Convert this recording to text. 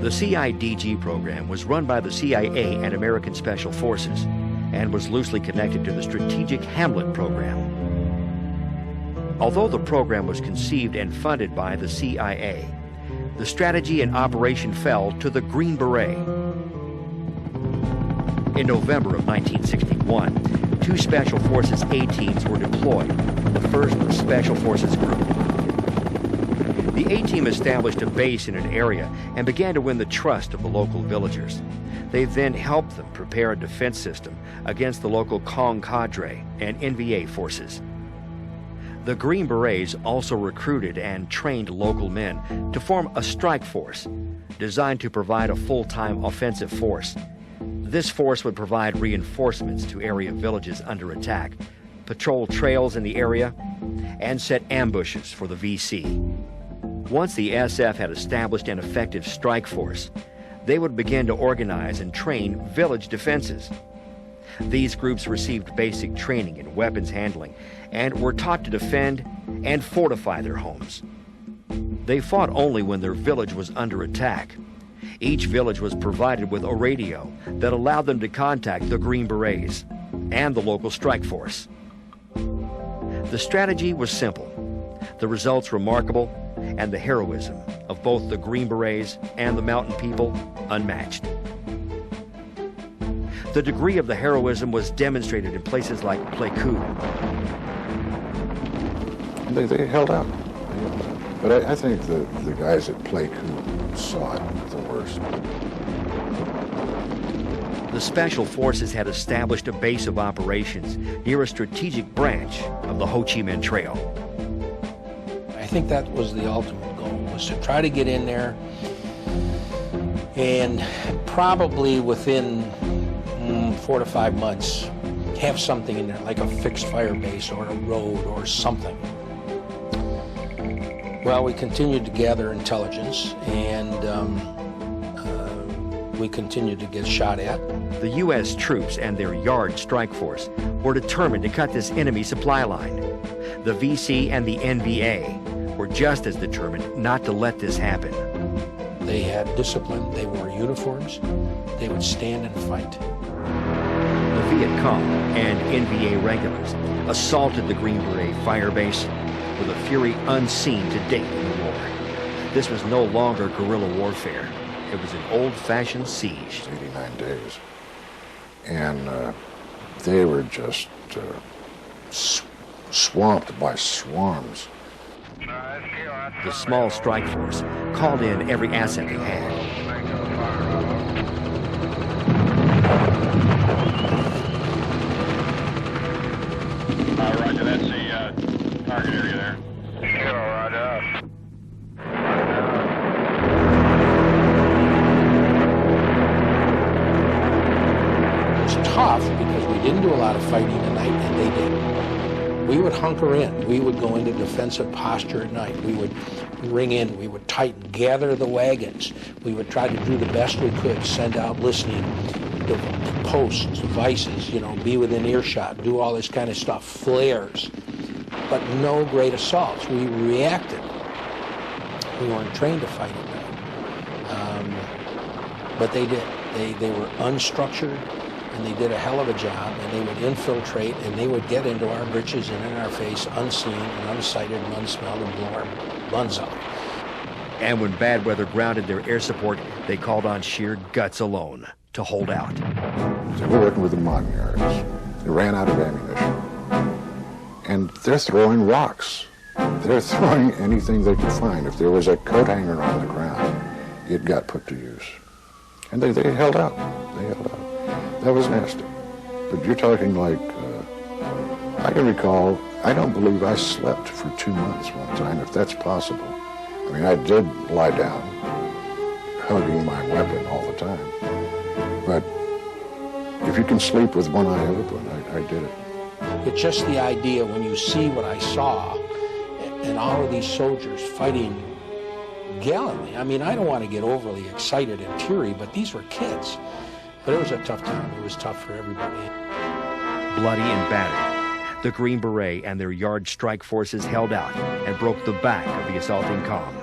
The CIDG program was run by the CIA and American Special Forces and was loosely connected to the Strategic Hamlet program. Although the program was conceived and funded by the CIA, the strategy and operation fell to the Green Beret. In November of 1961, 2 Special Forces A-teams were deployed, the 1st Special Forces Group. The A-team established a base in an area and began to win the trust of the local villagers. They then helped them prepare a defense system against the local Kong cadre and NVA forces. The Green Berets also recruited and trained local men to form a strike force designed to provide a full-time offensive force. This force would provide reinforcements to area villages under attack, patrol trails in the area, and set ambushes for the VC. Once the SF had established an effective strike force, they would begin to organize and train village defenses. These groups received basic training in weapons handling and were taught to defend and fortify their homes. They fought only when their village was under attack. Each village was provided with a radio that allowed them to contact the Green Berets and the local strike force. The strategy was simple, the results remarkable, and the heroism of both the Green Berets and the mountain people unmatched. The degree of the heroism was demonstrated in places like Pleiku. They held out. But I think the guys at Pleiku saw it the worst. The Special Forces had established a base of operations near a strategic branch of the Ho Chi Minh Trail. I think that was the ultimate goal, was to try to get in there and probably within 4 to 5 months have something in there, like a fixed fire base or a road or something. Well, we continued to gather intelligence, and we continued to get shot at. The U.S. troops and their Yard Strike Force were determined to cut this enemy supply line. The VC and the NVA were just as determined not to let this happen. They had discipline, they wore uniforms, they would stand and fight. The Viet Cong and NVA regulars assaulted the Green Beret fire base with a fury unseen to date in the war. This was no longer guerrilla warfare. It was an old-fashioned siege. 89 days. And they were just swamped by swarms. The small strike force called in every asset they had. Roger, that's the target area there. Sure, roger. It was tough because we didn't do a lot of fighting at night, and they did. We would hunker in. We would go into defensive posture at night. We would ring in. We would tighten, gather the wagons. We would try to do the best we could, send out listening to posts, devices, be within earshot, do all this kind of stuff, flares. But no great assaults. We reacted. We weren't trained to fight at night. But they did. They were unstructured, and they did a hell of a job, and they would infiltrate, and they would get into our britches and in our face, unseen and unsighted and unsmelled, and blow our buns out. And when bad weather grounded their air support, they called on sheer guts alone to hold out. They were working with the Montagnards. They ran out of ammunition. And they're throwing rocks. They're throwing anything they could find. If there was a coat hanger on the ground, it got put to use. And they held out. They held out. That was nasty. But you're talking like, I can recall, I don't believe I slept for 2 months one time, if that's possible. I mean, I did lie down, hugging my weapon all the time. But if you can sleep with one eye open, I did it. It's just the idea when you see what I saw and all of these soldiers fighting gallantly. I mean, I don't want to get overly excited and teary, but these were kids. But it was a tough time. It was tough for everybody. Bloody and battered, the Green Beret and their Yard Strike Forces held out and broke the back of the assaulting Kong.